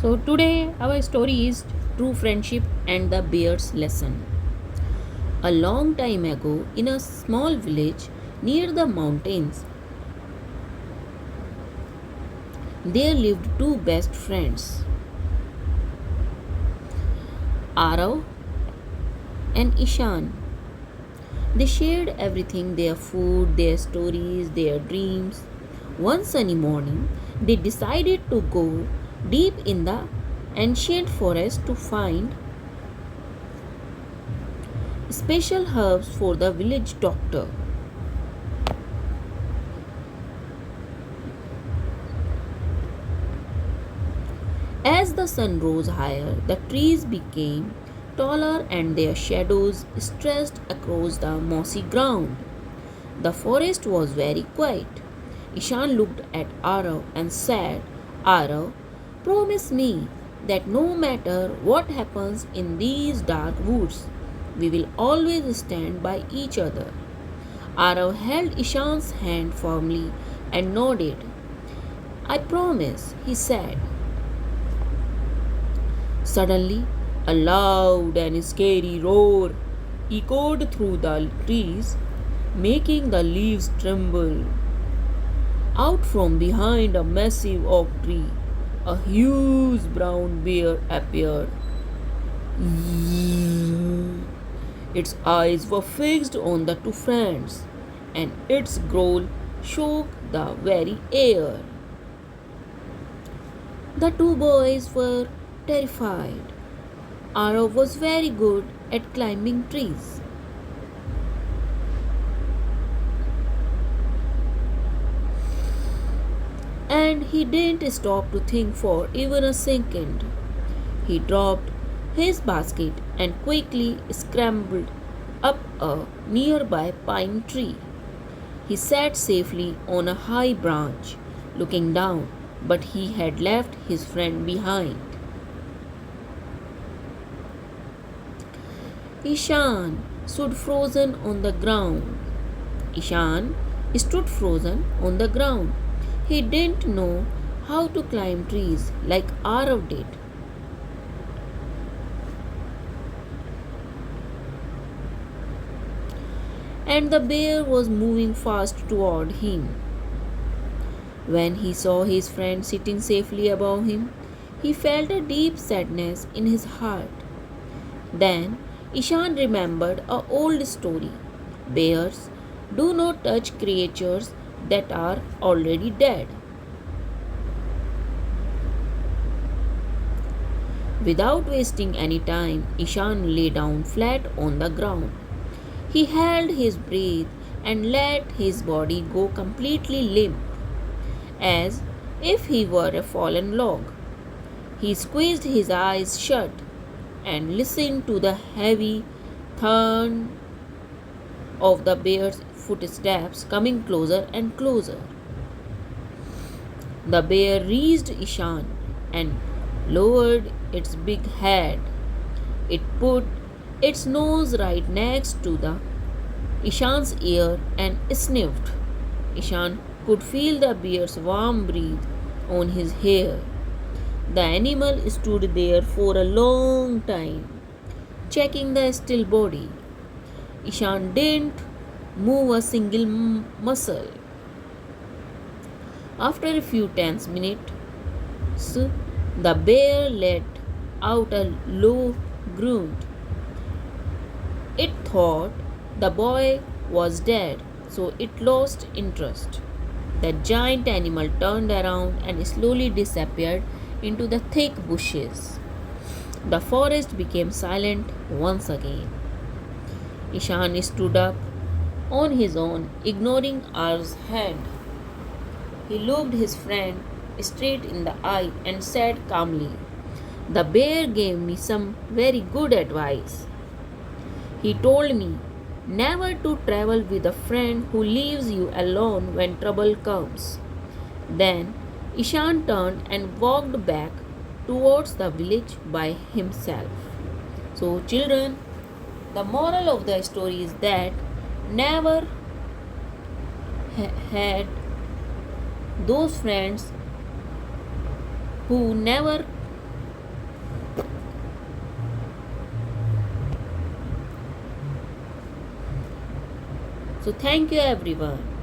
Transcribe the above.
So today our story is True Friendship and the Bear's Lesson. A long time ago, in a small village near the mountains, there lived two best friends, Arav and Ishan. They shared everything, their food, their stories, their dreams. One sunny morning, they decided to go deep in the ancient forest to find special herbs for the village doctor. As the sun rose higher, the trees became taller and their shadows stretched across the mossy ground. The forest was very quiet. Ishan looked at Arav and said, Arav, promise me that no matter what happens in these dark woods, we will always stand by each other. Arav held Ishan's hand firmly and nodded. I promise, he said. Suddenly, a loud and scary roar echoed through the trees, making the leaves tremble. Out from behind a massive oak tree, a huge brown bear appeared. Its eyes were fixed on the two friends, and its growl shook the very air. The two boys were terrified. Arav was very good at climbing trees, and he didn't stop to think for even a second. He dropped his basket and quickly scrambled up a nearby pine tree. He sat safely on a high branch, looking down, but he had left his friend behind. Ishan stood frozen on the ground. Ishan stood frozen on the ground. He didn't know how to climb trees like Arav did. And the bear was moving fast toward him. When he saw his friend sitting safely above him, he felt a deep sadness in his heart. Then Ishan remembered a old story. Bears do not touch creatures that are already dead. Without wasting any time, Ishan lay down flat on the ground. He held his breath and let his body go completely limp, as if he were a fallen log. He squeezed his eyes shut and listened to the heavy thud of the bear's footsteps coming closer and closer. The bear reached Ishan and lowered its big head. It put its nose right next to the Ishan's ear and sniffed. Ishan could feel the bear's warm breath on his hair. The animal stood there for a long time, checking the still body. Ishan didn't move a single muscle. After a few tense minutes, the bear let out a low grunt. It thought the boy was dead, so it lost interest. The giant animal turned around and slowly disappeared into the thick bushes. The forest became silent once again. Ishan stood up on his own, ignoring Ar's hand. He looked his friend straight in the eye and said calmly, The bear gave me some very good advice. He told me never to travel with a friend who leaves you alone when trouble comes. Then Ishan turned and walked back towards the village by himself. So, children, the moral of the story is that never had those friends who never So thank you everyone.